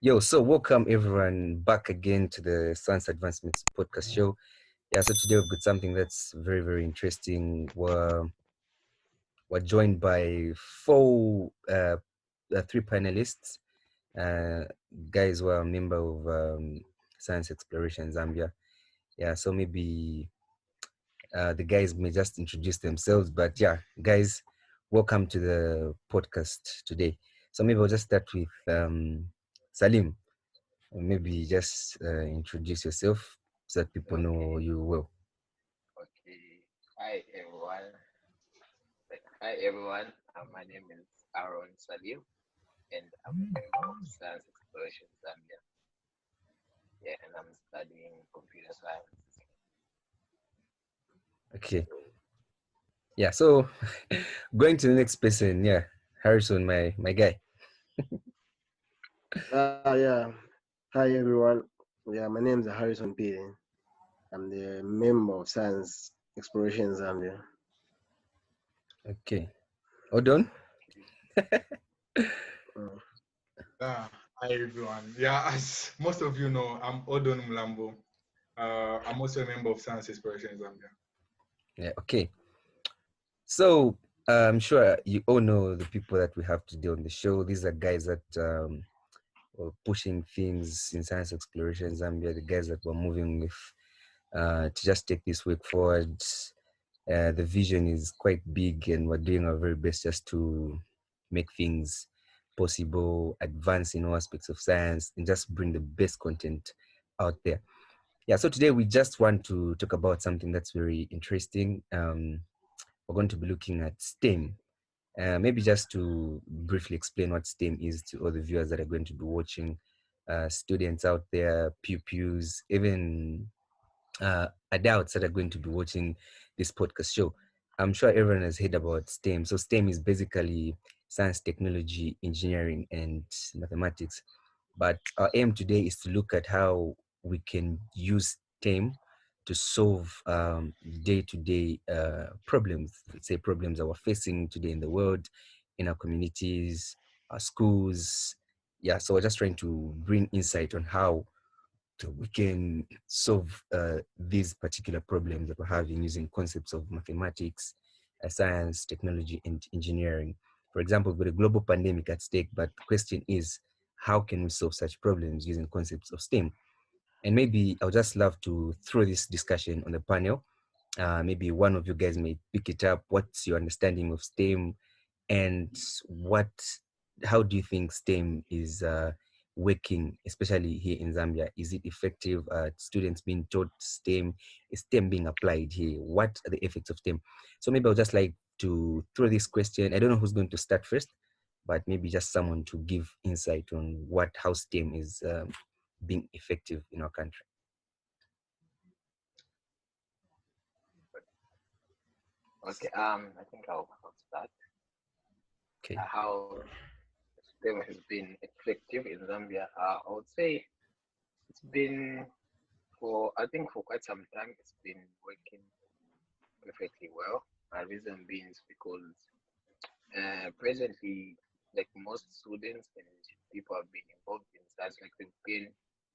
Yo, so welcome everyone back again to the Science Advancements podcast show. Yeah, so today we've got something that's very, very interesting. We're joined by three panelists, uh, guys who are a member of Science Exploration Zambia. Yeah, so maybe the guys may just introduce themselves, but yeah, guys, welcome to the podcast today. So maybe I'll just start with Salim. Maybe just introduce yourself so that people know Okay, you well. okay. Hi everyone. Hi everyone. My name is Aaron Salim, and I'm a member of Science Exploration Zambia. Yeah, and I'm studying computer science. Okay. Yeah. So going to the next person. Yeah, Harrison, my guy. Yeah. Hi everyone. Yeah, my name is Harrison P. I'm the member of Science Exploration Zambia. Okay. Hold on. Uh, Hi everyone. Yeah, as most of you know, I'm Odon Mlambo. I'm also a member of Science Exploration Zambia. Yeah. Okay. So I'm sure you all know the people that we have today on the show. These are guys that were pushing things in science exploration Zambia. The guys that were moving with to just take this work forward. The vision is quite big, and we're doing our very best just to make things possible, advance in all aspects of science, and just bring the best content out there. Yeah, so today we just want to talk about something that's very interesting. We're going to be looking at STEM. Maybe just to briefly explain what STEM is to all the viewers that are going to be watching, students out there, pupils, even adults that are going to be watching this podcast show. I'm sure everyone has heard about STEM. So STEM is basically science, technology, engineering, and mathematics. But our aim today is to look at how we can use STEM to solve day-to-day problems. Let's say problems that we're facing today in the world, in our communities, our schools. Yeah, so we're just trying to bring insight on how we can solve these particular problems that we're having using concepts of mathematics, science, technology, and engineering. For example, we've got a global pandemic at stake, but the question is, how can we solve such problems using concepts of STEM? And maybe I would just love to throw this discussion on the panel. Maybe one of you guys may pick it up. What's your understanding of STEM, and what how do you think STEM is working, especially here in Zambia? Is it effective? Students being taught STEM? Is STEM being applied here? What are the effects of STEM? So maybe I'll just like to throw this question. I don't know who's going to start first, but maybe just someone to give insight on how STEM is being effective in our country. Okay. I think I'll start. Okay. How STEM has been effective in Zambia. I would say it's been for quite some time. It's been working perfectly well. My reason being is because presently, like most students and people have been involved in science, like they've been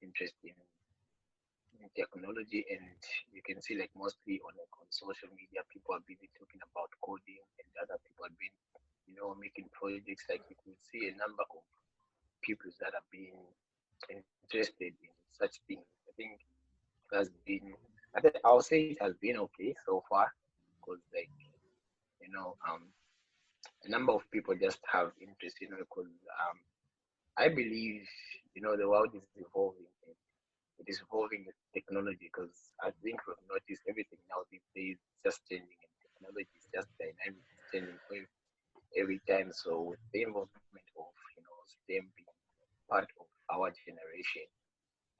interested in technology, and you can see like mostly on social media, people are busy talking about coding, and other people have been, making projects. Like you could see a number of people that are being interested in such things. I think it has been, I'll say it has been okay so far, because like you know, a number of people just have interest, because I believe, the world is evolving. And it is evolving with technology, because I think we've noticed everything now these days is just changing, and technology is just dynamic, it's changing every time. So with the involvement of, STEM being part of our generation,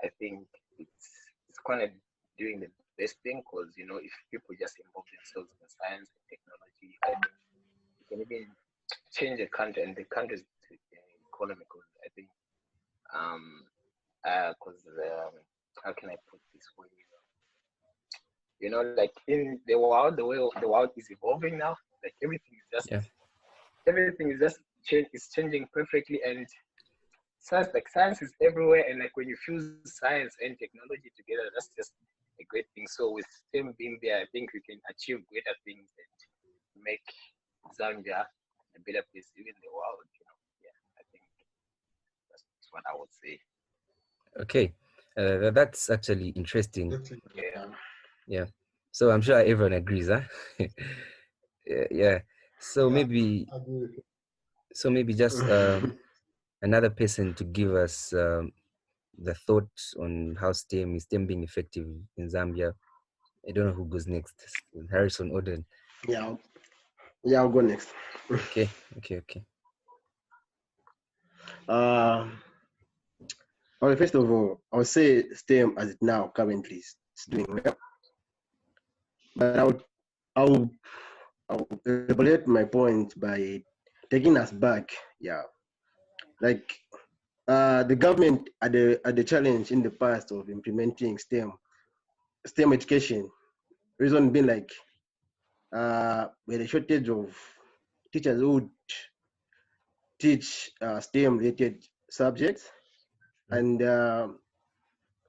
I think it's kind of doing the best thing, because, if people just involve themselves in science and technology, I think it can even change the country and the country's economy. Because I think, um, because how can I put this way? Like in the world, the way the world is evolving now, like Yeah. everything is just change is changing perfectly, and science is everywhere, and like when you fuse science and technology together, that's just a great thing. So with STEM being there, I think we can achieve greater things and make Zambia a better place, even the world. Yeah, I think that's what I would say. Okay, that's actually interesting. Exactly. Yeah. Yeah. So I'm sure everyone agrees, huh? Yeah. Yeah. So Yeah, maybe, I agree with you. just another person to give us the thought on how STEM being effective in Zambia. I don't know who goes next. Harrison Oden. Yeah, yeah, I'll go next. Okay. Okay. Okay. Uh, well, first of all, I'll say STEM as it now currently is doing well, but I'll, I'll elaborate my point by taking us back. Yeah, like the government had the challenge in the past of implementing STEM education. Reason being like we had a shortage of teachers who would teach STEM related subjects, Mhm. and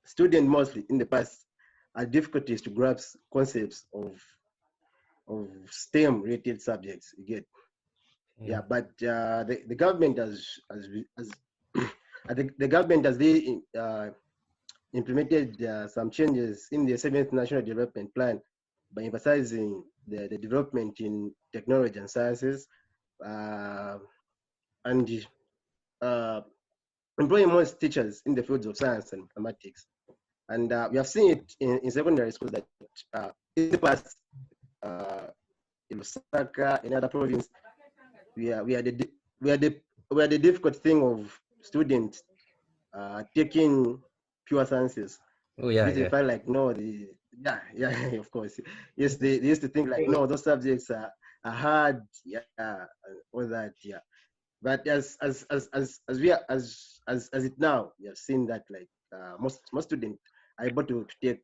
students mostly in the past had difficulties to grasp concepts of STEM related subjects. You get, Yeah. yeah, but the government has the government has really implemented some changes in the seventh national development plan by emphasizing the development in technology and sciences, uh, and uh, employing more teachers in the fields of science and mathematics. And we have seen it in secondary schools that in the past, uh, in Lusaka, in other provinces, we had the difficult thing of students taking pure sciences. Oh yeah. Which they Yeah. felt like no, yeah, of course. Yes, they used to think like no, those subjects are hard, yeah, all that, yeah. But as we are as it now, we have seen that like most students are able to take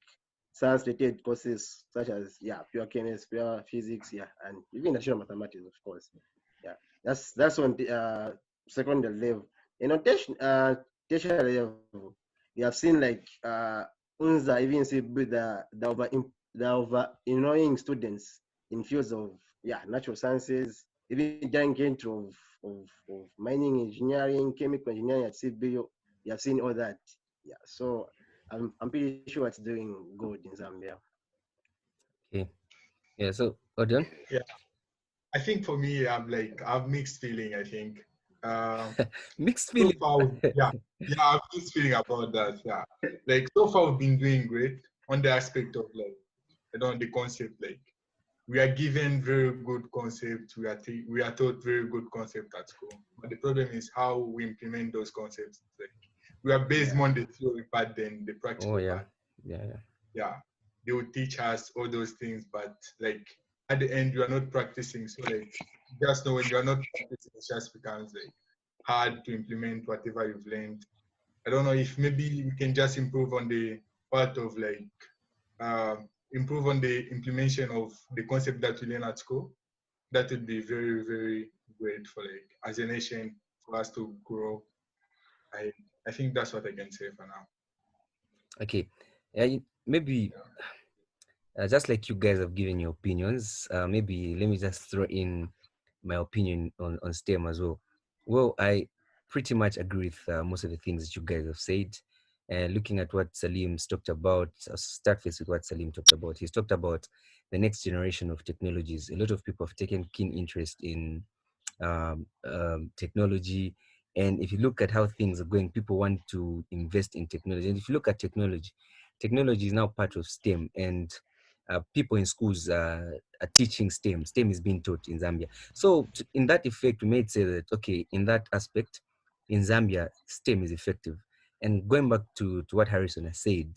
science related courses such as yeah, pure chemistry, pure physics, yeah, and even natural mathematics, of course. Yeah, that's on the secondary level. And on tertiary level, we have seen like UNZA even see the over annoying students in fields of yeah natural sciences, even giant of mining engineering, chemical engineering at CBU. You have seen all that. Yeah, so I'm pretty sure it's doing good in Zambia. Okay. Yeah. So Oden. Yeah, I think for me, I've mixed feeling. I think Mixed so feeling. far, yeah, I've mixed feeling about that. Yeah, like so far we've been doing great on the aspect of like, on the concept. Like we are given very good concepts. We are taught very good concept at school. But the problem is how we implement those concepts. Like we are based Yeah. more on the theory part than the Oh practical yeah. part. Yeah. Yeah. Yeah, they will teach us all those things, but like at the end you are not practicing. So like just know when you are not practicing, it just becomes like hard to implement whatever you've learned. I don't know if maybe we can just improve on the part of like improve on the implementation of the concept that we learn at school. That would be very, very great for like as a nation for us to grow. I I think that's what I can say for now. Okay. Yeah. Maybe just like you guys have given your opinions, maybe let me just throw in my opinion on STEM as well. Well, I pretty much agree with most of the things that you guys have said. Looking at what Salim's talked about, I'll start first with what Salim talked about. He's talked about the next generation of technologies. A lot of people have taken keen interest in technology. And if you look at how things are going, people want to invest in technology. And if you look at technology, technology is now part of STEM. And people in schools are teaching STEM. STEM is being taught in Zambia. So, in that effect, we may say that, okay, in that aspect, in Zambia, STEM is effective. And going back to what Harrison has said,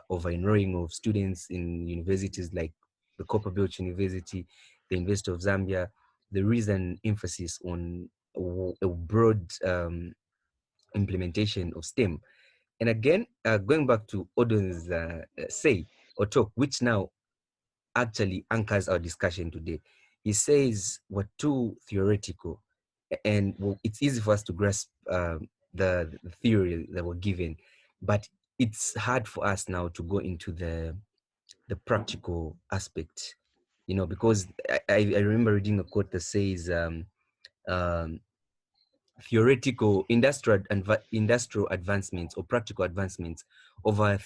over enrolling of students in universities like the Copperbelt University, the University of Zambia, there is an emphasis on a broad implementation of STEM. And again, going back to Odon's say or talk, which now actually anchors our discussion today, he says we're too theoretical, and well, it's easy for us to grasp the theory that were given, but it's hard for us now to go into the practical aspect, because I remember reading a quote that says um, theoretical industrial advancements or practical advancements over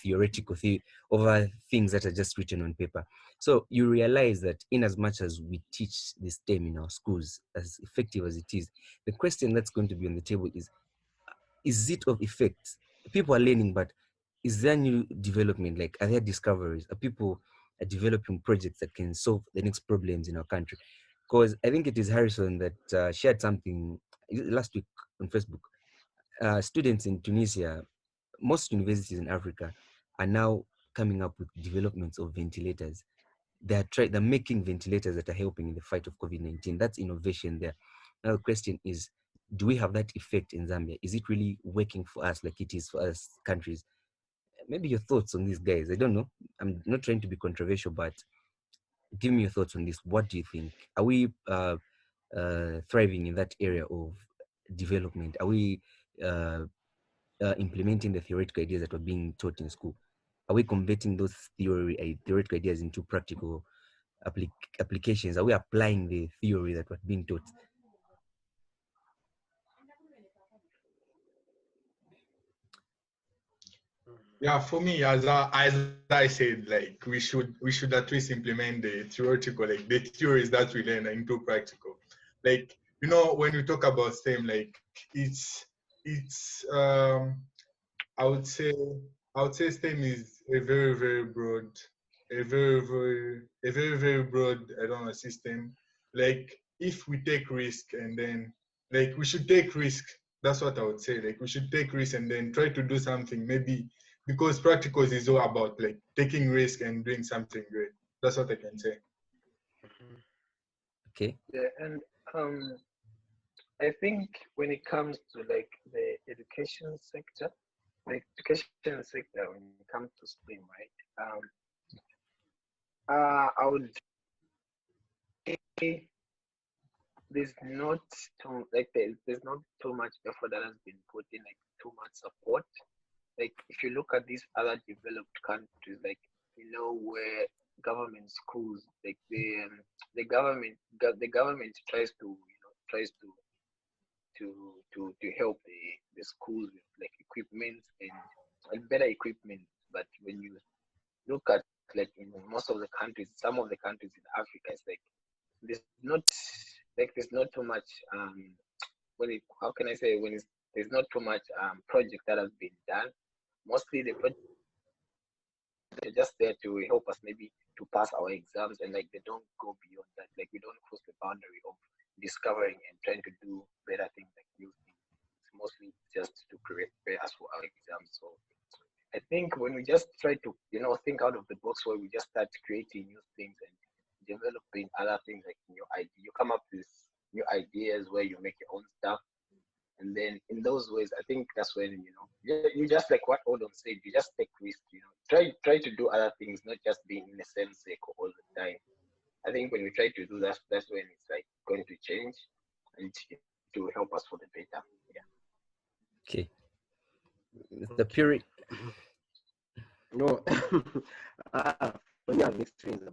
over things that are just written on paper. So you realize that in as much as we teach this STEM in our schools, as effective as it is, the question that's going to be on the table is it of effect? People are learning, but is there new development? Like, are there discoveries? Are people are developing projects that can solve the next problems in our country? Because I think it is Harrison that shared something last week on Facebook. Students in Tunisia, most universities in Africa, are now coming up with developments of ventilators. They're making ventilators that are helping in the fight of COVID-19. That's innovation there. Now the question is, do we have that effect in Zambia? Is it really working for us like it is for other countries? Maybe your thoughts on these guys. I don't know. I'm not trying to be controversial, but give me your thoughts on this. What do you think? Are we thriving in that area of development? Are we uh, implementing the theoretical ideas that were being taught in school? Are we converting those theoretical ideas into practical applications? Are we applying the theory that was being taught? Yeah, for me, as I said, like we should at least implement the theoretical, like the theories that we learn into practical. Like, when we talk about STEM, like it's I would say I would say STEM is a very very broad, a very broad, I don't know, system. Like, if we take risk and then, like, we should take risk. That's what I would say. Like, we should take risk and then try to do something, maybe, because practicals is all about like taking risk and doing something great. That's what I can say. Okay. Yeah, and um, I think when it comes to like the education sector, when it comes to STEM, right? I would say there's not there's not too much effort that has been put in, like too much support. Like if you look at these other developed countries, like where government schools, like the government tries to tries to help the schools with like equipment and better equipment. But when you look at like in most of the countries, some of the countries in Africa, it's like there's not too much how can I say, there's not too much project that has been done. Mostly the project they're just there to help us maybe to pass our exams, and like they don't go beyond that. Like we don't cross the boundary of discovering and trying to do better things, like new things. It's mostly just to prepare us for our exams. So I think when we just try to think out of the box, where we just start creating new things and developing other things, like new idea, you come up with new ideas where you make your own stuff. And then in those ways, I think that's when you just like what Odom said, you just take risks. Try to do other things, not just being in the same circle all the time. I think when we try to do that, that's when it's like going to change, and it will help us for the better. Yeah. Okay. The Okay. period. No, for me, I have mixed feelings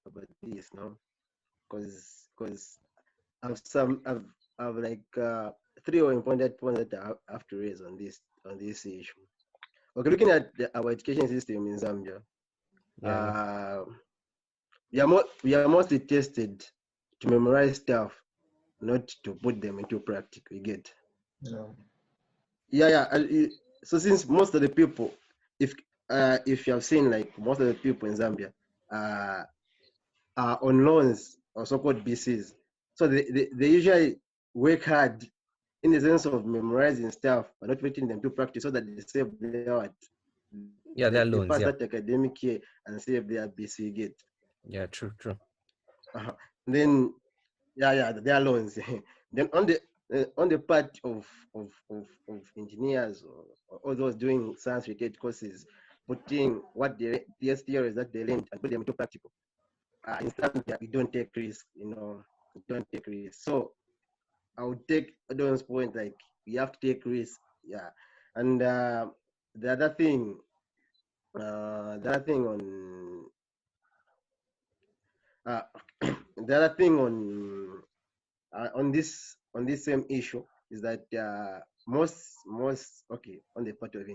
about this, no, because I've like three or important points that I have to raise on this issue. Okay, looking at our education system in Zambia, Yeah, yeah. uh, we are mostly tested to memorize stuff, not to put them into practice. We get. Yeah. So since most of the people, if if you have seen, like most of the people in Zambia, uh, are on loans or so-called BCs, so they usually work hard in the sense of memorizing stuff but not putting them to practice, so that they save their what Yeah, they they're pass loans. that Yeah. academic year and save their BC get. Yeah, true, true. Uh-huh. Then their loans. Then on the part of engineers or all those doing science related courses, putting what the theories that they learned and put them into practical. In Zambia, we don't take risk, we don't take risk. So I would take Adon's point, like we have to take risk yeah. And the other thing, the other thing uh, the other thing on this same issue is that most okay on the part of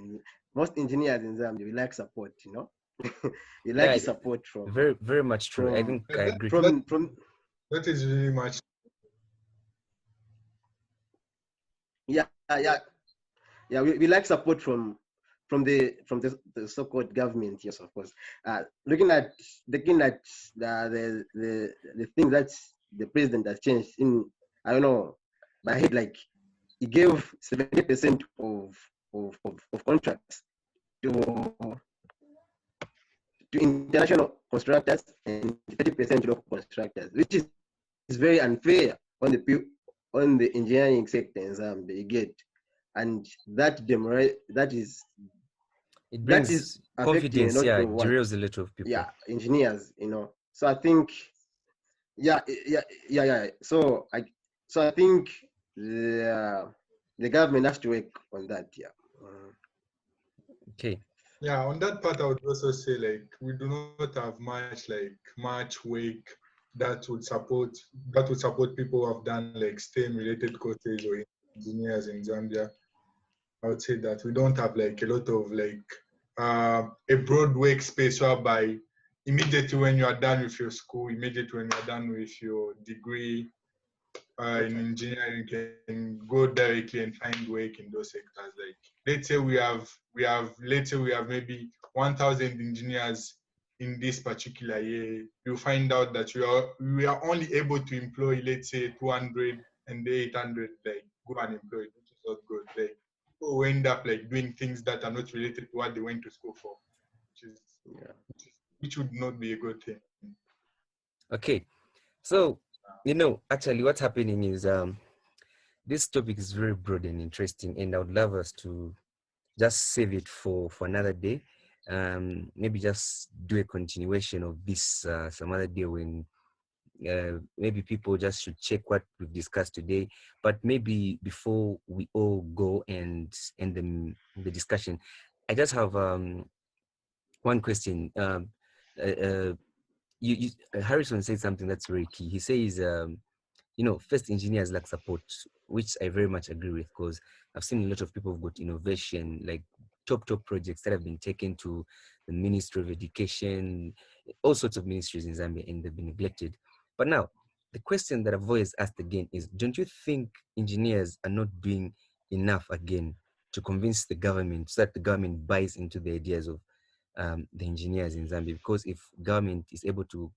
most engineers in Zambia we like support, you know. We like Yeah, support very very much true. I think from Yeah, I that, agree. that from that is really much. yeah, we like support from the so-called government, yes, of course. Looking at the thing that the president has changed in, I don't know, by head, like he gave 70% of contracts to to international constructors and 30% to local constructors, which is very unfair on the engineering sector in Zambia. You get, and It that is brings affecting a confidence. lot Yeah, of it what, derails a lot of people. yeah, engineers, you know. So I think, yeah, yeah. So I think the government has to work on that. Yeah. Okay. Yeah, on that part, I would also say like we do not have much work that would support people who have done like STEM related courses or engineers in Zambia. I would say that we don't have like a lot of like a broad workspace whereby immediately when you are done with your school, immediately when you are done with your degree in engineering, you can go directly and find work in those sectors. Like let's say we have maybe 1,000 engineers in this particular year. You find out that we are only able to employ, let's say, 200, and the 800 like go unemployed, which is not good. Like people will end up like doing things that are not related to what they went to school for, which is Yeah. which would not be a good thing. Okay. So, actually what's happening is this topic is very broad and interesting, and I would love us to just save it for another day. Maybe just do a continuation of this some other day when maybe people just should check what we've discussed today. But maybe before we all go and end the discussion, I just have one question. Uh, Harrison said something that's very key. He says, first engineers lack support, which I very much agree with, because I've seen a lot of people who've got innovation, like top projects that have been taken to the Ministry of Education, all sorts of ministries in Zambia, and they've been neglected. But now, the question that I've always asked again is, don't you think engineers are not doing enough again to convince the government so that the government buys into the ideas of the engineers in Zambia? Because if government is able to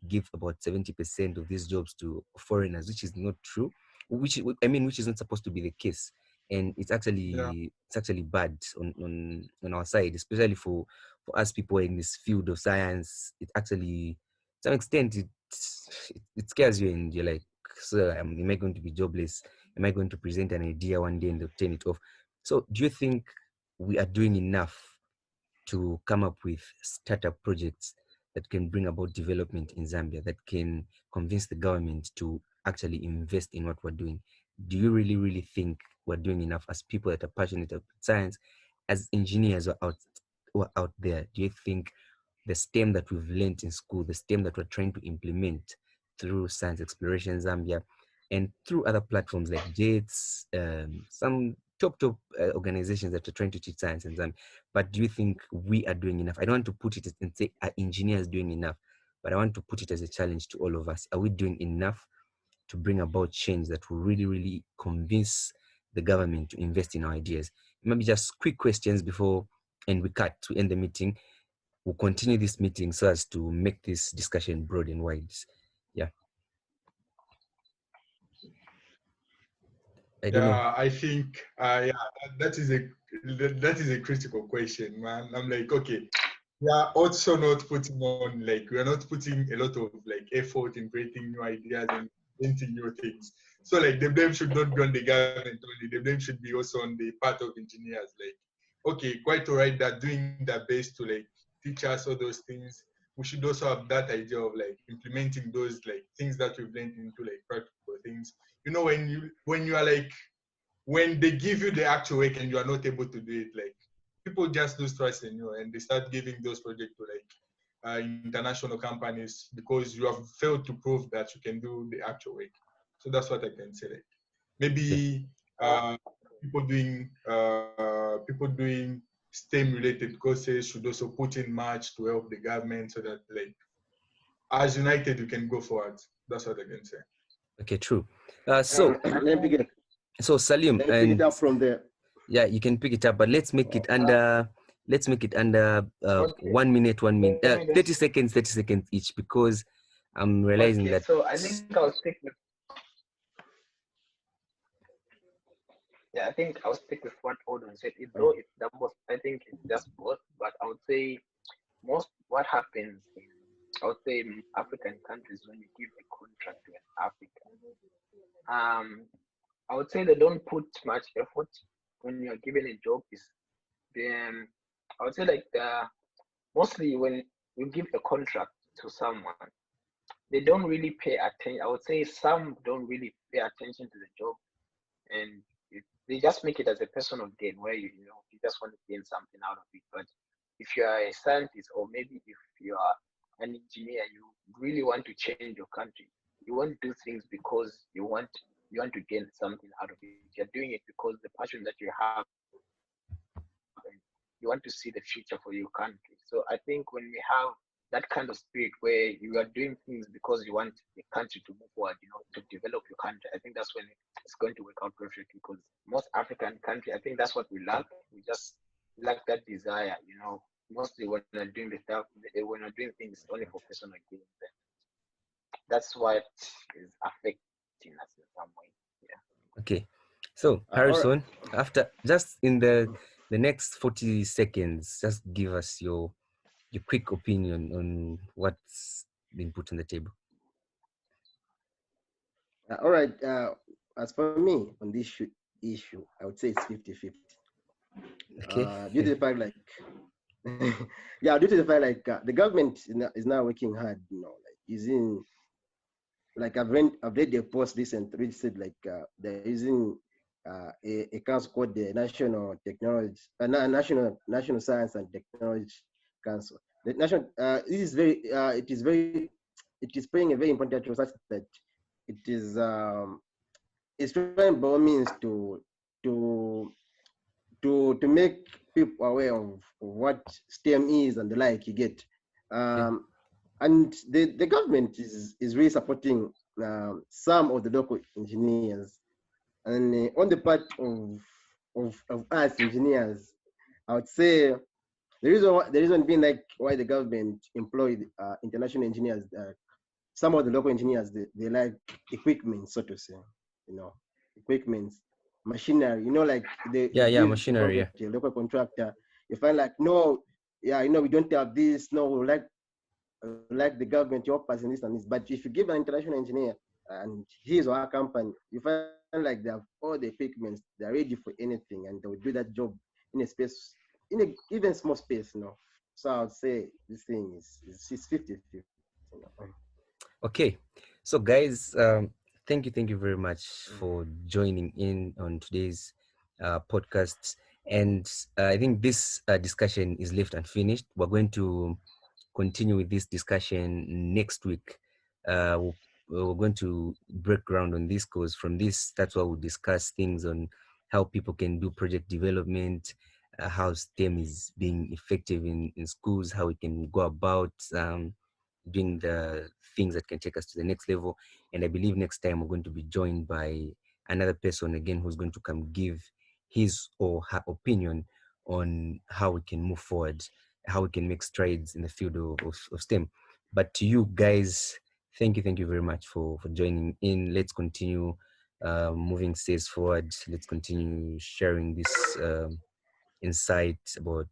give about 70% of these jobs to foreigners, which is not true, which is not supposed to be the case, and Yeah, it's actually bad on our side, especially for us people in this field of science. It actually, to some extent, it scares you, and you're like, so am I going to be jobless? Am I going to present an idea one day and they'll turn it off? So do you think we are doing enough to come up with startup projects that can bring about development in Zambia, that can convince the government to actually invest in what we're doing? Do you really, really think we're doing enough as people that are passionate about science, as engineers who are out there? Do you think the STEM that we've learned in school, the STEM that we're trying to implement through Science Exploration Zambia and through other platforms like JETS, some top organizations that are trying to teach science in Zambia, but do you think we are doing enough? I don't want to put it and say are engineers doing enough, but I want to put it as a challenge to all of us. Are we doing enough to bring about change that will really, really convince the government to invest in our ideas? Maybe just quick questions before, and we cut to end the meeting. We'll continue this meeting so as to make this discussion broad and wide. Yeah, I don't know. yeah. I think that is a critical question, man. I'm like, okay, we are also not putting on like we are not putting a lot of like effort in creating new ideas and inventing new things. So like the blame should not be on the government only. The blame should be also on the part of engineers. Like, okay, quite all right, they're doing their best to like teach us all those things. We should also have that idea of like implementing those like things that we've learned into like practical things. You know, when you are like when they give you the actual work and you are not able to do it, like people just lose trust in you and they start giving those projects to like international companies because you have failed to prove that you can do the actual work. So that's what I can say. Like Okay. maybe people doing STEM related courses should also put in much to help the government so that like as united you can go forward. That's what I can say. Okay, true. Uh, So let me pick it. so Salim, Let me pick it and up from there. yeah, you can pick it up, but let's make it under Okay, 1 minute, 1 minute, let me 30 just. seconds, 30 seconds each, because I'm realizing Okay, that. so I think I'll stick with. Yeah, I think I'll stick with what Odin said. It, though it's the most, I think it's just both, but I would say most what happens in, I would say in African countries when you give a contract to an African, I would say they don't put much effort when you're given a job. Is then I would say like mostly when you give a contract to someone, they don't really pay attention. I would say some don't really pay attention to the job, and they just make it as a personal gain where you just want to gain something out of it. But if you are a scientist or maybe if you are an engineer, you really want to change your country. You won't do things because you want to gain something out of it. You're doing it because the passion that you have and you want to see the future for your country. So I think when we have that kind of spirit where you are doing things because you want the country to move forward, to develop your country, I think that's when it's going to work out perfectly. Because most African country, I think that's what we lack. We just lack that desire, mostly when we're doing the stuff, when we're doing things only for personal gain. That's what is affecting us in some way. Yeah. Okay, so All right. Harrison, after just in the next 40 seconds, just give us your quick opinion on what's been put on the table. All right. As for me on this issue, I would say it's 50-50. Okay. Due to the fact like yeah, due to the fact like the government is now working hard, like using like I've read their post recently said like they're using a council called the National Technology National Science and Technology Council. The national this is very it is playing a very important role such that it is it's trying by all means to to make people aware of what STEM is and the like you get. Okay. Um, and the government is really supporting some of the local engineers. And on the part of us engineers, I would say the reason being like why the government employed international engineers, some of the local engineers they like equipment, so to say, you know, equipment, machinery, like Yeah, they yeah, give a machinery. Yeah. contract to a local contractor. You find like no, yeah, we don't have this. No, we like the government to help us in this and this. But if you give an international engineer and his or her company, you find like they have all the equipment, they're ready for anything, and they will do that job in a space, in a even small space. So I would say this thing is 50-50. Okay, so guys, thank you very much for joining in on today's podcast. And I think this discussion is left unfinished. We're going to continue with this discussion next week. We're going to break ground on this because from this, that's why we'll discuss things on how people can do project development, how STEM is being effective in schools, how we can go about doing the things that can take us to the next level. And I believe next time we're going to be joined by another person again who's going to come give his or her opinion on how we can move forward, how we can make strides in the field of STEM. But to you guys, thank you very much for joining in. Let's continue moving stays forward. Let's continue sharing this insight about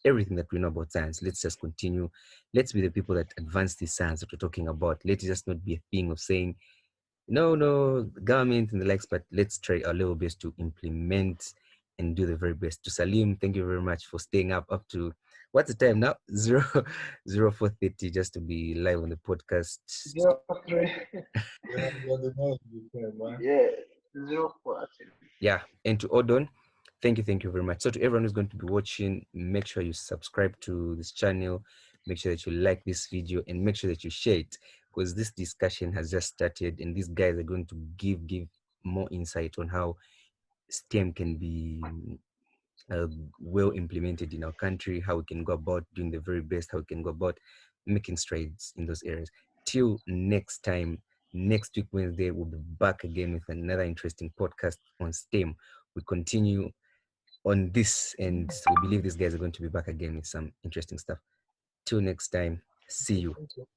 everything that we know about science. Let's just continue. Let's be the people that advance this science that we're talking about. Let it just not be a thing of saying, no, the government and the likes, but let's try our level best to implement and do the very best. To Salim, thank you very much for staying up to what's the time now? 4:30 just to be live on the podcast. 03. Yeah, the most you can, man. Yeah, 04 actually. Yeah, and to Odon, thank you very much. So to everyone who's going to be watching, make sure you subscribe to this channel, make sure that you like this video, and make sure that you share it, because this discussion has just started, and these guys are going to give more insight on how STEM can be uh, well implemented in our country, how we can go about doing the very best, how we can go about making strides in those areas. Till next time, next week, Wednesday, we'll be back again with another interesting podcast on STEM. We continue on this, and we believe these guys are going to be back again with some interesting stuff. Till next time, see you. Thank you.